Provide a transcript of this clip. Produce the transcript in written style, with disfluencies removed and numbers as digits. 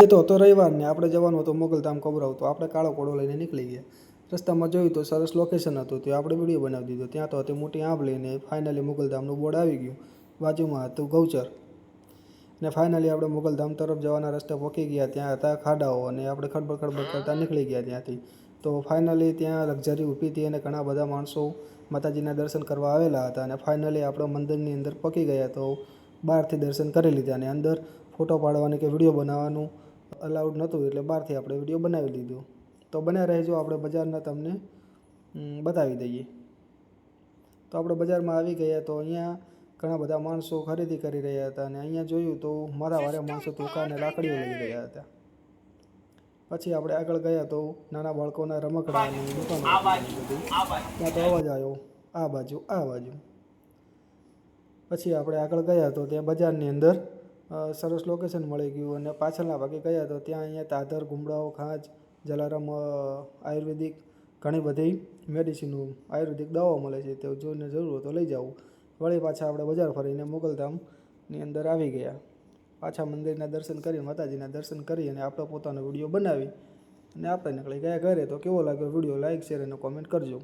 આજે તો હતો રવિવાર ને આપણે જવાનું હતું મોગલધામ કબરાવ, તો આપણે કાળો ઘોડો લઈને નીકળી ગયા. રસ્તામાં જોયું તો સરસ લોકેશન હતું, ત્યાં આપણે વિડીયો બનાવી દીધો. ત્યાં તો હતી મોટી આંબ લઈને ફાઇનલી મોગલધામનું બોર્ડ આવી ગયું. બાજુમાં હતું ગૌચર ને ફાઇનલી આપણે મોગલધામ તરફ જવાના રસ્તે પહોંચી ગયા. ત્યાં હતા ખાડાઓ અને આપણે ખડબડ ખડબડ કરતાં નીકળી ગયા ત્યાંથી. તો ફાઇનલી ત્યાં લક્ઝરી ઊભી હતી અને ઘણા બધા માણસો માતાજીના દર્શન કરવા આવેલા હતા. અને ફાઇનલી આપણે મંદિરની અંદર પહોંચી ગયા તો બહારથી દર્શન કરી લીધા. અને અંદર ફોટો પાડવાની કે વિડીયો બનાવવાનું અલાઉડ નહોતું, એટલે બહારથી આપણે વિડીયો બનાવી લીધો. તો બને રહેજો, આપણે બજારના તમને બતાવી દઈએ. તો આપણે બજારમાં આવી ગયા તો અહીંયા ઘણા બધા માણસો ખરીદી કરી રહ્યા હતા. અને અહીંયા જોયું તો મારા વારે માણસો ધોકા અને લાકડીઓ લઈ રહ્યા હતા. પછી આપણે આગળ ગયા તો નાના બાળકોના રમકડાની દુકાનો બધી. ત્યાં તો અવાજ આવ્યો આ બાજુ આ બાજુ. પછી આપણે આગળ ગયા તો ત્યાં બજારની અંદર સરસ લોકેશન મળી ગયું. અને પાછળના ભાગે ગયા તો ત્યાં અહીંયા તાધર, ગુમડાઓ, ખાંચ, જલારામ આયુર્વેદિક ઘણી બધી મેડિસિનો આયુર્વેદિક દવાઓ મળે છે. તે જોઈને જરૂર હોય તો લઈ જાઓ. વળી પાછા આપણે બજાર ફરીને મોગલધામની અંદર આવી ગયા. પાછા મંદિરના દર્શન કરી, માતાજીના દર્શન કરી અને આપણે પોતાનો વિડીયો બનાવી અને આપણે નીકળી ગયા ઘરે. તો કેવો લાગ્યો વિડીયો, લાઇક, શેર અને કોમેન્ટ કરજો.